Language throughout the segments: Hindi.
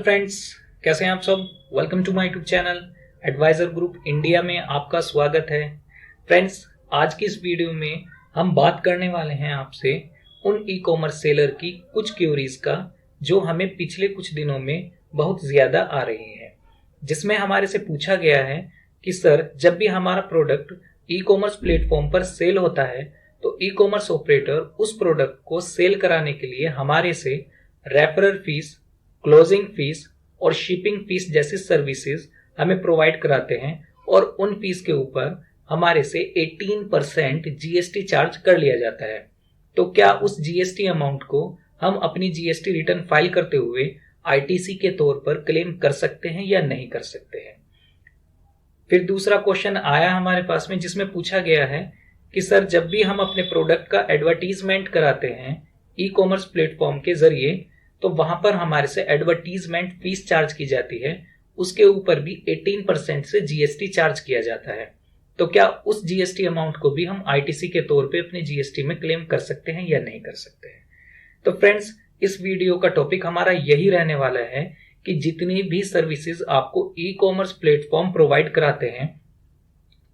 फ्रेंड्स, कैसे हैं आप सब। Welcome to my YouTube channel advisor group India में आपका स्वागत है। फ्रेंड्स, आज की इस वीडियो में हम बात करने वाले हैं आपसे उन ई कॉमर्स सेलर की कुछ क्यूरीज का जो हमें पिछले कुछ दिनों में बहुत ज्यादा आ रही है, जिसमें हमारे से पूछा गया है कि सर, जब भी हमारा प्रोडक्ट ई कॉमर्स प्लेटफॉर्म पर सेल होता है तो ई कॉमर्स ऑपरेटर उस प्रोडक्ट को सेल कराने के लिए हमारे से रेफरल फीस, क्लोजिंग फीस और शिपिंग फीस जैसी सर्विसेज हमें प्रोवाइड कराते हैं और उन फीस के ऊपर हमारे से 18% जीएसटी चार्ज कर लिया जाता है। तो क्या उस जीएसटी अमाउंट को हम अपनी जीएसटी रिटर्न फाइल करते हुए आईटीसी के तौर पर क्लेम कर सकते हैं या नहीं कर सकते हैं। फिर दूसरा क्वेश्चन आया हमारे पास में, जिसमें पूछा गया है कि सर, जब भी हम अपने प्रोडक्ट का एडवर्टीजमेंट कराते हैं ई कॉमर्स प्लेटफॉर्म के जरिए तो वहां पर हमारे से एडवर्टीजमेंट फीस चार्ज की जाती है, उसके ऊपर भी 18% से जीएसटी चार्ज किया जाता है। तो क्या उस जीएसटी अमाउंट को भी हम आईटीसी के तौर पे अपने जीएसटी में क्लेम कर सकते हैं या नहीं कर सकते हैं। तो फ्रेंड्स, इस वीडियो का टॉपिक हमारा यही रहने वाला है कि जितनी भी सर्विसेज आपको ई कॉमर्स प्लेटफॉर्म प्रोवाइड कराते हैं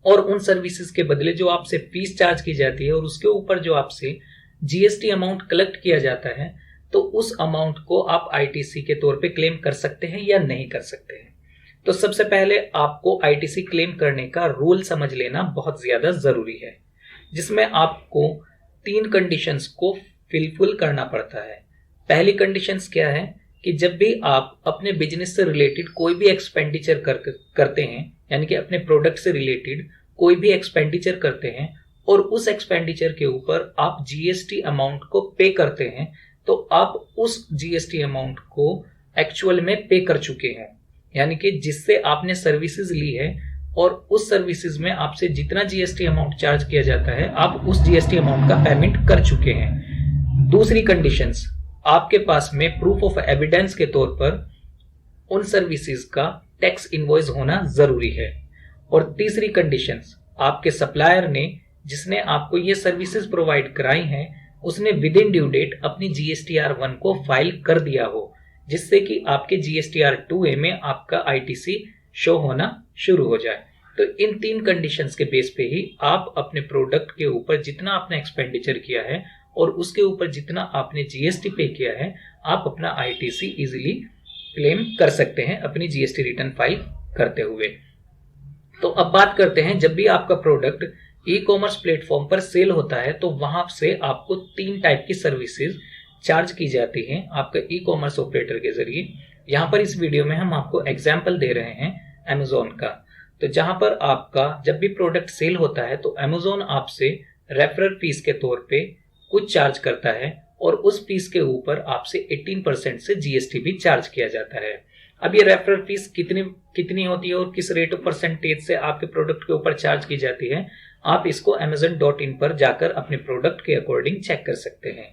और उन सर्विसेज के बदले जो आपसे फीस चार्ज की जाती है और उसके ऊपर जो आपसे जीएसटी अमाउंट कलेक्ट किया जाता है, तो उस अमाउंट को आप आईटीसी के तौर पे क्लेम कर सकते हैं या नहीं कर सकते हैं। तो सबसे पहले आपको आईटीसी क्लेम करने का रूल समझ लेना बहुत ज्यादा जरूरी है, जिसमें आपको 3 कंडीशंस को फिलफिल करना पड़ता है। पहली कंडीशंस क्या है कि जब भी आप अपने बिजनेस से रिलेटेड कोई भी एक्सपेंडिचर करते हैं, यानी कि अपने प्रोडक्ट से रिलेटेड कोई भी एक्सपेंडिचर करते हैं और उस एक्सपेंडिचर के ऊपर आप जीएसटी अमाउंट को पे करते हैं, तो आप उस जीएसटी अमाउंट को एक्चुअल में पे कर चुके हैं, यानी कि जिससे आपने सर्विसेज ली है और उस सर्विसेज में आपसे जितना जीएसटी अमाउंट चार्ज किया जाता है आप उस जीएसटी अमाउंट का पेमेंट कर चुके हैं। दूसरी कंडीशंस, आपके पास में प्रूफ ऑफ एविडेंस के तौर पर उन सर्विसेज का टैक्स इनवॉइस होना जरूरी है। और तीसरी कंडीशंस, आपके सप्लायर ने जिसने आपको ये सर्विसेज प्रोवाइड कराई हैं उसने विद इन ड्यू डेट अपनी जीएसटीआर 1 को फाइल कर दिया हो, जिससे कि आपके जीएसटीआर 2A में आपका आईटीसी शो होना शुरू हो जाए। तो इन 3 कंडीशंस के बेस पे ही आप अपने प्रोडक्ट के ऊपर जितना आपने एक्सपेंडिचर किया है और उसके ऊपर जितना आपने जीएसटी पे किया है, आप अपना आईटीसी इजीली क्लेम कर सकते हैं अपनी जीएसटी रिटर्न फाइल करते हुए। तो अब बात करते हैं, जब भी आपका प्रोडक्ट ई कॉमर्स प्लेटफॉर्म पर सेल होता है तो वहां से आपको 3 टाइप की सर्विसेज चार्ज की जाती हैं आपका ई कॉमर्स ऑपरेटर के जरिए। यहाँ पर इस वीडियो में हम आपको एग्जाम्पल दे रहे हैं अमेजोन का। तो जहां पर आपका जब भी प्रोडक्ट सेल होता है तो अमेजोन आपसे रेफरल फीस के तौर पे कुछ चार्ज करता है और उस फीस के ऊपर आपसे 18% से जीएसटी भी चार्ज किया जाता है। अब ये रेफरल फीस कितनी होती है और किस रेट ऑफ परसेंटेज से आपके प्रोडक्ट के ऊपर चार्ज की जाती है, आप इसको amazon.in पर जाकर अपने प्रोडक्ट के अकॉर्डिंग चेक कर सकते हैं।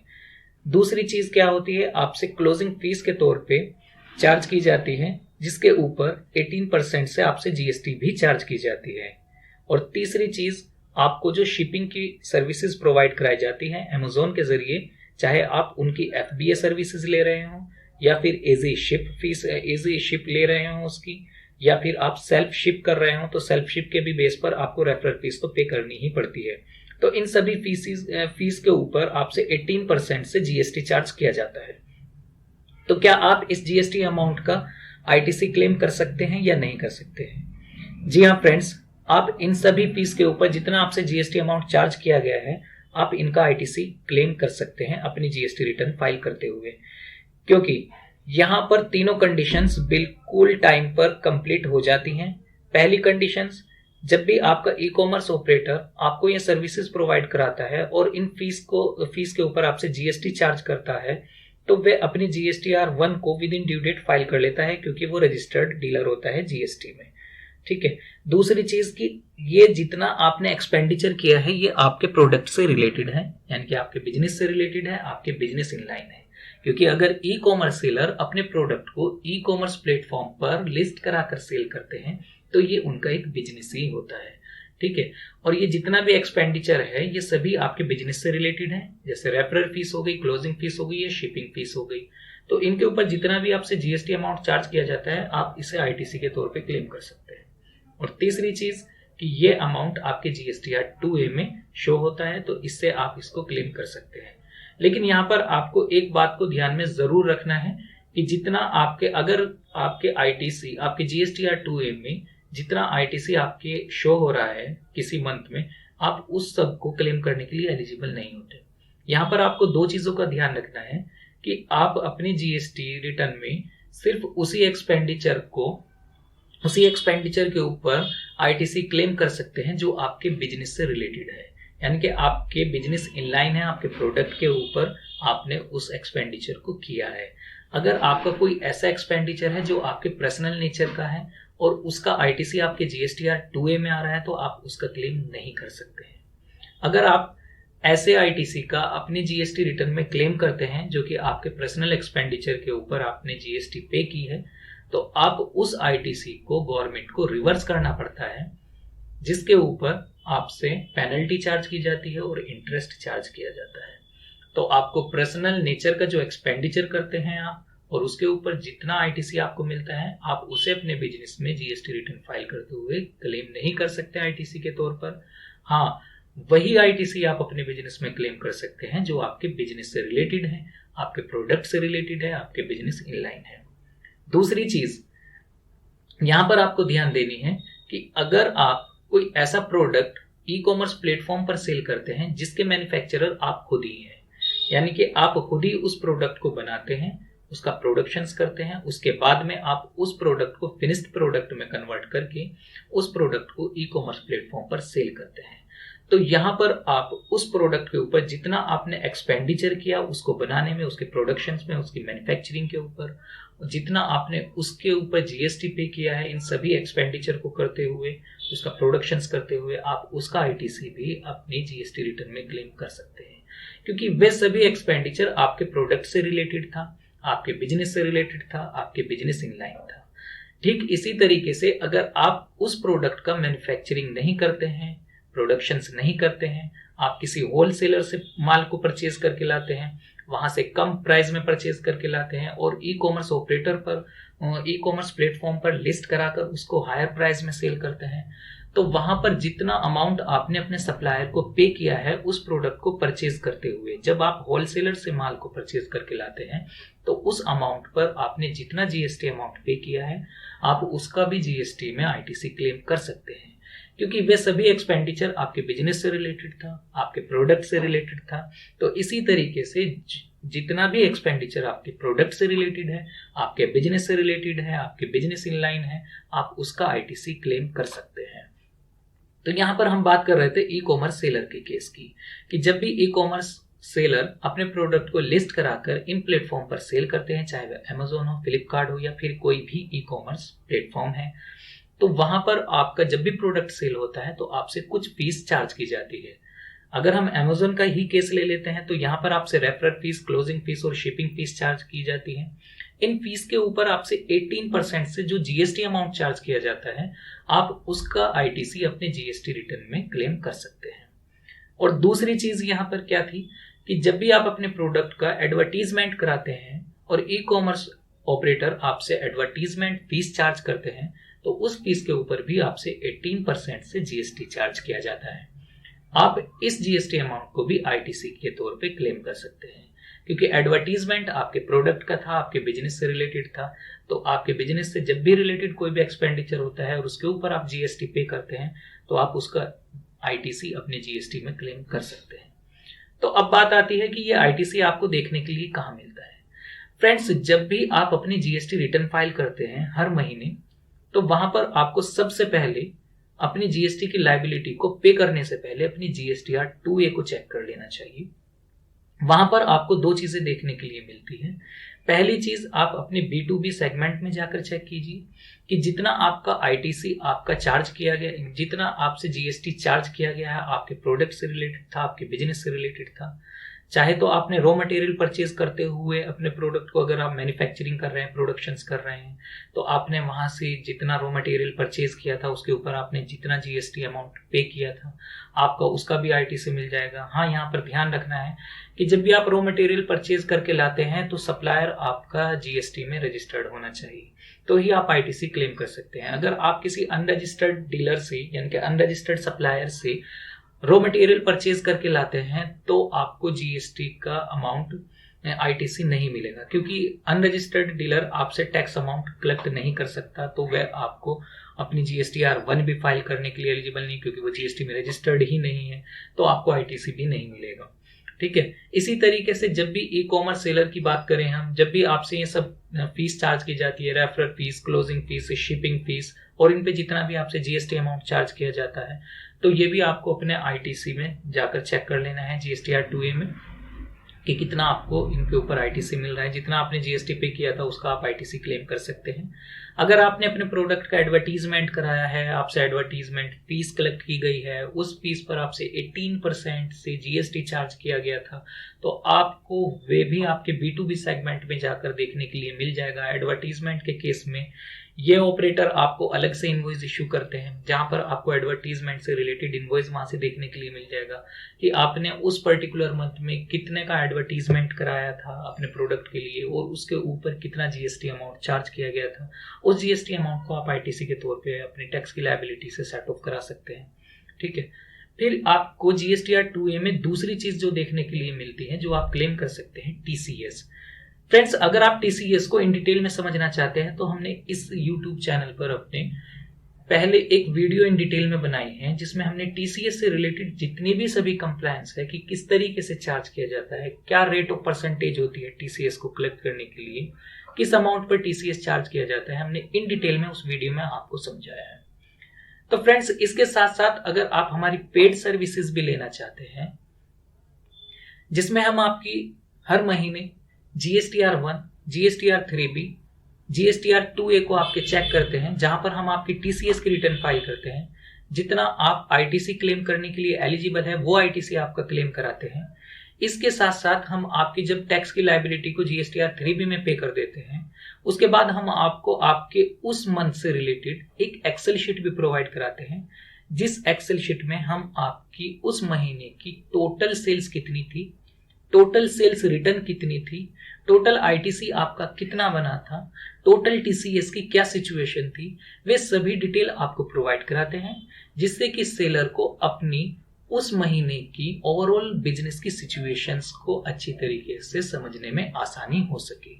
दूसरी चीज क्या होती है, आपसे क्लोजिंग फीस के तौर पे चार्ज की जाती है, जिसके ऊपर 18% से आपसे जीएसटी भी चार्ज की जाती है। और तीसरी चीज, आपको जो शिपिंग की सर्विसेज प्रोवाइड कराई जाती है अमेजोन के जरिए, चाहे आप उनकी एफबीए सर्विसेज ले रहे हो या फिर इजी शिप ले रहे हो उसकी, या फिर आप सेल्फ शिप कर रहे हो, तो सेल्फ शिप के भी बेस पर आपको रेफरल फीस तो पे करनी ही पड़ती है। तो इन सभी फीस के ऊपर आपसे 18% से जीएसटी चार्ज किया जाता है। तो क्या आप इस जीएसटी अमाउंट का आईटीसी क्लेम कर सकते हैं या नहीं कर सकते हैं। जी हाँ फ्रेंड्स, आप इन सभी फीस के ऊपर जितना आपसे जीएसटी अमाउंट चार्ज किया गया है, आप इनका आईटीसी क्लेम कर सकते हैं अपनी जीएसटी रिटर्न फाइल करते हुए, क्योंकि यहां पर तीनों कंडीशंस बिल्कुल टाइम पर कंप्लीट हो जाती हैं। पहली कंडीशंस, जब भी आपका ई कॉमर्स ऑपरेटर आपको ये सर्विसेज प्रोवाइड कराता है और इन फीस के ऊपर आपसे जीएसटी चार्ज करता है, तो वे अपनी जीएसटीआर 1 को within due date file कर लेता है, क्योंकि वो रजिस्टर्ड डीलर होता है जीएसटी में। ठीक है। दूसरी चीज कि ये जितना आपने एक्सपेंडिचर किया है ये आपके प्रोडक्ट से रिलेटेड है, यानी कि आपके बिजनेस से रिलेटेड है, आपके बिजनेस इन लाइन है। क्योंकि अगर ई कॉमर्स सेलर अपने प्रोडक्ट को ई कॉमर्स प्लेटफॉर्म पर लिस्ट कराकर सेल करते हैं तो ये उनका एक बिजनेस ही होता है। ठीक है। और ये जितना भी एक्सपेंडिचर है ये सभी आपके बिजनेस से रिलेटेड है, जैसे रेफरल फीस हो गई, क्लोजिंग फीस हो गई या शिपिंग फीस हो गई। तो इनके ऊपर जितना भी आपसे जीएसटी अमाउंट चार्ज किया जाता है आप इसे आईटीसी के तौर पे क्लेम कर सकते हैं। और तीसरी चीज कि ये अमाउंट आपके जीएसटीआर 2A में शो होता है, तो इससे आप इसको क्लेम कर सकते हैं। लेकिन यहाँ पर आपको एक बात को ध्यान में जरूर रखना है कि जितना अगर आपके आईटीसी आपके जीएसटीआर 2A में जितना आईटीसी आपके शो हो रहा है किसी मंथ में, आप उस सब को क्लेम करने के लिए एलिजिबल नहीं होते। यहाँ पर आपको दो चीजों का ध्यान रखना है कि आप अपनी जीएसटी रिटर्न में सिर्फ उसी एक्सपेंडिचर के ऊपर आईटीसी क्लेम कर सकते हैं जो आपके बिजनेस से रिलेटेड है, यानी कि आपके बिजनेस इनलाइन है, आपके प्रोडक्ट के ऊपर आपने उस एक्सपेंडिचर को किया है। अगर आपका कोई ऐसा एक्सपेंडिचर है जो आपके पर्सनल नेचर का है और उसका आईटीसी आपके जीएसटीआर 2A में आ रहा है, तो आप उसका क्लेम नहीं कर सकते हैं। अगर आप ऐसे आईटीसी का अपनी जीएसटी रिटर्न में क्लेम करते हैं जो कि आपके पर्सनल एक्सपेंडिचर के ऊपर आपने जीएसटी पे की है, तो आप उस आईटीसी को गवर्नमेंट को रिवर्स करना पड़ता है, जिसके ऊपर आपसे पेनल्टी चार्ज की जाती है और इंटरेस्ट चार्ज किया जाता है। तो आपको पर्सनल नेचर का जो एक्सपेंडिचर करते हैं आप, और उसके ऊपर जितना आईटीसी आपको मिलता है, आप उसे अपने बिजनेस में जीएसटी रिटर्न फाइल करते हुए क्लेम नहीं कर सकते आईटीसी के तौर पर। हाँ, वही आईटीसी आप अपने बिजनेस में क्लेम कर सकते हैं जो आपके बिजनेस से रिलेटेड है, आपके प्रोडक्ट से रिलेटेड है, आपके बिजनेस इनलाइन है। दूसरी चीज यहां पर आपको ध्यान देनी है कि अगर आप कोई ऐसा प्रोडक्ट ई कॉमर्स प्लेटफॉर्म पर सेल करते हैं जिसके मैन्युफैक्चरर आप खुद ही हैं, यानी कि आप खुद ही उस प्रोडक्ट को बनाते हैं, उसका प्रोडक्शंस करते हैं, उसके बाद में आप उस प्रोडक्ट को फिनिश्ड प्रोडक्ट में कन्वर्ट करके उस प्रोडक्ट को ई कॉमर्स प्लेटफॉर्म पर सेल करते हैं, तो यहाँ पर आप उस प्रोडक्ट के ऊपर जितना आपने एक्सपेंडिचर किया उसको बनाने में, उसके प्रोडक्शंस में, उसकी मैन्युफैक्चरिंग के ऊपर, जितना आपने उसके ऊपर जीएसटी पे किया है, इन सभी एक्सपेंडिचर को करते हुए, उसका प्रोडक्शंस करते हुए, आप उसका आईटीसी भी अपनी जीएसटी रिटर्न में क्लेम कर सकते हैं, क्योंकि वे सभी एक्सपेंडिचर आपके प्रोडक्ट से रिलेटेड था, आपके बिजनेस से रिलेटेड था, आपके बिजनेस इनलाइन था। ठीक इसी तरीके से अगर आप उस प्रोडक्ट का मैन्युफैक्चरिंग नहीं करते हैं, प्रोडक्शंस नहीं करते हैं, आप किसी होलसेलर से माल को परचेज करके लाते हैं, वहां से कम प्राइस में परचेज करके लाते हैं और ई कॉमर्स ऑपरेटर पर, ई कॉमर्स प्लेटफॉर्म पर लिस्ट कराकर उसको हायर प्राइस में सेल करते हैं, तो वहां पर जितना अमाउंट आपने अपने सप्लायर को पे किया है उस प्रोडक्ट को परचेज करते हुए, जब आप होलसेलर से माल को परचेज करके लाते हैं, तो उस अमाउंट पर आपने जितना जीएसटी अमाउंट पे किया है, आप उसका भी जीएसटी में आईटीसी क्लेम कर सकते हैं, क्योंकि वे सभी एक्सपेंडिचर आपके बिजनेस से रिलेटेड था, आपके प्रोडक्ट से रिलेटेड था। तो इसी तरीके से जितना भी एक्सपेंडिचर आपके प्रोडक्ट से रिलेटेड है, आपके बिजनेस से रिलेटेड है, आपके बिजनेस इनलाइन है, आप उसका आईटीसी क्लेम कर सकते हैं। तो यहाँ पर हम बात कर रहे थे ई कॉमर्स सेलर के केस की, कि जब भी ई कॉमर्स सेलर अपने प्रोडक्ट को लिस्ट कराकर इन प्लेटफॉर्म पर सेल करते हैं, चाहे वह अमेजोन हो, फ्लिपकार्ट हो या फिर कोई भी ई कॉमर्स प्लेटफॉर्म है, तो वहां पर आपका जब भी प्रोडक्ट सेल होता है तो आपसे कुछ फीस चार्ज की जाती है। अगर हम अमेजोन का ही केस ले लेते हैं तो यहाँ पर आपसे रेफरल फीस, क्लोजिंग फीस और शिपिंग फीस चार्ज की जाती है। इन फीस के ऊपर आपसे 18% से जो जीएसटी अमाउंट चार्ज किया जाता है, आप उसका आईटीसी अपने जीएसटी रिटर्न में क्लेम कर सकते हैं। और दूसरी चीज यहाँ पर क्या थी कि जब भी आप अपने प्रोडक्ट का एडवर्टीजमेंट कराते हैं और ई कॉमर्स ऑपरेटर आपसे एडवर्टीजमेंट फीस चार्ज करते हैं, तो उस फीस के ऊपर भी आपसे 18% से जीएसटी चार्ज किया जाता है। आप इस जीएसटी अमाउंट को भी आईटीसी के तौर पे क्लेम कर सकते हैं, क्योंकि एडवर्टीजमेंट आपके प्रोडक्ट का था, आपके बिजनेस से रिलेटेड था, तो आपके बिजनेस से जब भी रिलेटेड कोई भी एक्सपेंडिचर होता है और उसके ऊपर आप जीएसटी पे करते हैं, तो आप उसका आईटीसी अपने जीएसटी में क्लेम कर सकते हैं। तो अब बात आती है कि ये आईटीसी आपको देखने के लिए कहाँ मिलता है। फ्रेंड्स, जब भी आप अपनी जीएसटी रिटर्न फाइल करते हैं हर महीने, तो वहां पर आपको सबसे पहले अपनी जीएसटी की लायबिलिटी को पे करने से पहले अपनी जीएसटीआर 2A को चेक कर लेना चाहिए। वहां पर आपको दो चीजें देखने के लिए मिलती है। पहली चीज, आप अपने B2B सेगमेंट में जाकर चेक कीजिए कि जितना आपका आईटीसी आपका चार्ज किया गया, जितना आपसे जीएसटी चार्ज किया गया है, आपके प्रोडक्ट से रिलेटेड था, आपके बिजनेस से रिलेटेड था, चाहे तो आपने रॉ मटेरियल परचेज करते हुए अपने प्रोडक्ट को, अगर आप मैन्युफैक्चरिंग कर रहे हैं, प्रोडक्शंस कर रहे हैं, तो आपने वहां से जितना रॉ मटेरियल परचेज किया था उसके ऊपर आपने जितना जीएसटी अमाउंट पे किया था आपका उसका भी आईटीसी मिल जाएगा। हाँ, यहाँ पर ध्यान रखना है कि जब भी आप रॉ मटेरियल परचेज करके लाते हैं तो सप्लायर आपका जीएसटी में रजिस्टर्ड होना चाहिए, तो ही आप आईटीसी क्लेम कर सकते हैं। अगर आप किसी अनरजिस्टर्ड डीलर से यानी कि अनरजिस्टर्ड सप्लायर से रॉ मटेरियल परचेज करके लाते हैं तो आपको जीएसटी का अमाउंट आईटीसी नहीं मिलेगा, क्योंकि अनरजिस्टर्ड डीलर आपसे टैक्स अमाउंट कलेक्ट नहीं कर सकता, तो वह आपको अपनी GSTR-1 भी फाइल करने के लिए एलिजिबल नहीं, क्योंकि वो जीएसटी में रजिस्टर्ड ही नहीं है, तो आपको आईटीसी भी नहीं मिलेगा। ठीक है। इसी तरीके से जब भी ई कॉमर्स सेलर की बात करें हम, जब भी आपसे ये सब फीस चार्ज की जाती है, referral fees, closing fees, shipping fees, और इन पे जितना भी आपसे जीएसटी अमाउंट चार्ज किया जाता है, तो ये भी आपको अपने आईटीसी में जाकर चेक कर लेना है GSTR-2A में कि कितना आपको इनके ऊपर आईटीसी मिल रहा है। जितना आपने जीएसटी पे किया था उसका आप आईटीसी क्लेम कर सकते हैं। अगर आपने अपने प्रोडक्ट का एडवर्टीजमेंट कराया है, आपसे एडवर्टीजमेंट फीस कलेक्ट की गई है, उस फीस पर आपसे 18% से जीएसटी चार्ज किया गया था, तो आपको वे भी आपके B2B सेगमेंट में जाकर देखने के लिए मिल जाएगा। एडवर्टीजमेंट के केस में ये ऑपरेटर आपको अलग से इनवॉइस इश्यू करते हैं, जहां पर आपको एडवर्टीजमेंट से रिलेटेड इनवॉइस वहां से देखने के लिए मिल जाएगा कि आपने उस पर्टिकुलर मंथ में कितने का एडवर्टीजमेंट कराया था अपने प्रोडक्ट के लिए और उसके ऊपर कितना जीएसटी अमाउंट चार्ज किया गया था। उस जीएसटी अमाउंट को आप आईटीसी के तौर पे अपनी टैक्स की लायबिलिटी से सेट ऑफ करा सकते हैं। ठीक है। फिर आपको GSTR-2A में दूसरी चीज जो देखने के लिए मिलती है, जो आप क्लेम कर सकते हैं, TCS। फ्रेंड्स, अगर आप TCS को इन डिटेल में समझना चाहते हैं तो हमने इस YouTube चैनल पर अपने पहले एक वीडियो इन डिटेल में बनाई है, जिसमें हमने TCS से रिलेटेड जितनी भी सभी कंप्लायंस है कि किस तरीके से चार्ज किया जाता है, क्या रेट ऑफ परसेंटेज होती है TCS को कलेक्ट करने के लिए, किस अमाउंट पर TCS चार्ज किया जाता है, हमने इन डिटेल में उस वीडियो में आपको समझाया है। तो फ्रेंड्स, इसके साथ साथ अगर आप हमारी पेड सर्विसेज भी लेना चाहते हैं, जिसमें हम आपकी हर महीने GSTR-1, GSTR-3B, GSTR-2A को आपके चेक करते हैं, जहां पर हम आपकी TCS की रिटर्न फाइल करते हैं, जितना आप आईटीसी क्लेम करने के लिए एलिजिबल है वो आईटीसी आपका क्लेम कराते हैं। इसके साथ साथ हम आपकी जब टैक्स की लायबिलिटी को GSTR-3B में पे कर देते हैं, उसके बाद हम आपको आपके उस मंथ से रिलेटेड एक एक्सेल शीट भी प्रोवाइड कराते हैं, जिस एक्सेल शीट में हम आपकी उस महीने की टोटल सेल्स कितनी थी, टोटल सेल्स रिटर्न कितनी थी, टोटल आईटीसी आपका कितना बना था, टोटल टीसीएस की क्या सिचुएशन थी, वे सभी डिटेल आपको प्रोवाइड कराते हैं, जिससे कि सेलर को अपनी उस महीने की ओवरऑल बिजनेस की सिचुएशंस को अच्छी तरीके से समझने में आसानी हो सके।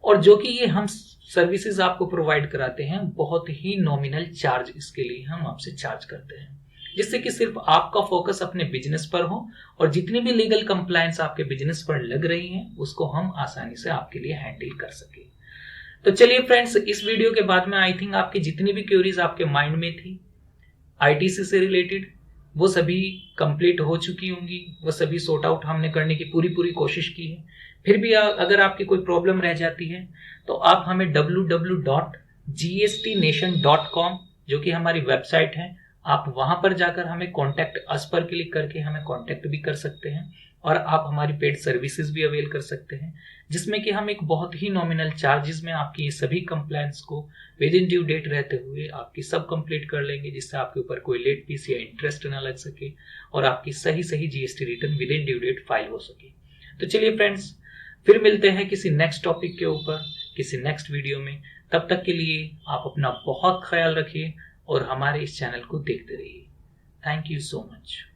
और जो कि ये हम सर्विसेज आपको प्रोवाइड कराते हैं, बहुत ही नॉमिनल चार्ज इसके लिए हम आपसे चार्ज करते हैं, जिससे कि सिर्फ आपका फोकस अपने बिजनेस पर हो और जितनी भी लीगल कंप्लायंस आपके बिजनेस पर लग रही है उसको हम आसानी से आपके लिए हैंडल कर सके। तो चलिए फ्रेंड्स, इस वीडियो के बाद में आई थिंक आपकी जितनी भी क्वेरीज आपके माइंड में थी आईटीसी से रिलेटेड, वो सभी कंप्लीट हो चुकी होंगी, वो सभी सॉर्ट आउट हमने करने की पूरी कोशिश की है। फिर भी अगर आपकी कोई प्रॉब्लम रह जाती है तो आप हमें www.gstnation.com, जो कि हमारी वेबसाइट है, आप वहां पर जाकर हमें कॉन्टेक्ट अस पर क्लिक करके हमें कॉन्टेक्ट भी कर सकते हैं, और आप हमारी पेड सर्विसेज भी अवेल कर सकते हैं, जिसमें कि हम एक बहुत ही नॉमिनल चार्जेस में आपकी ये सभी कंप्लायंस को विद इन ड्यू डेट रहते हुए आपकी सब कंप्लीट कर लेंगे, जिससे आपके ऊपर कोई लेट फीस या इंटरेस्ट ना लग सके और आपकी सही GST return within due date file हो सके। तो चलिए फ्रेंड्स, फिर मिलते हैं किसी नेक्स्ट टॉपिक के ऊपर किसी नेक्स्ट वीडियो में। तब तक के लिए आप अपना बहुत ख्याल रखिए और हमारे इस चैनल को देखते रहिए। Thank you so much.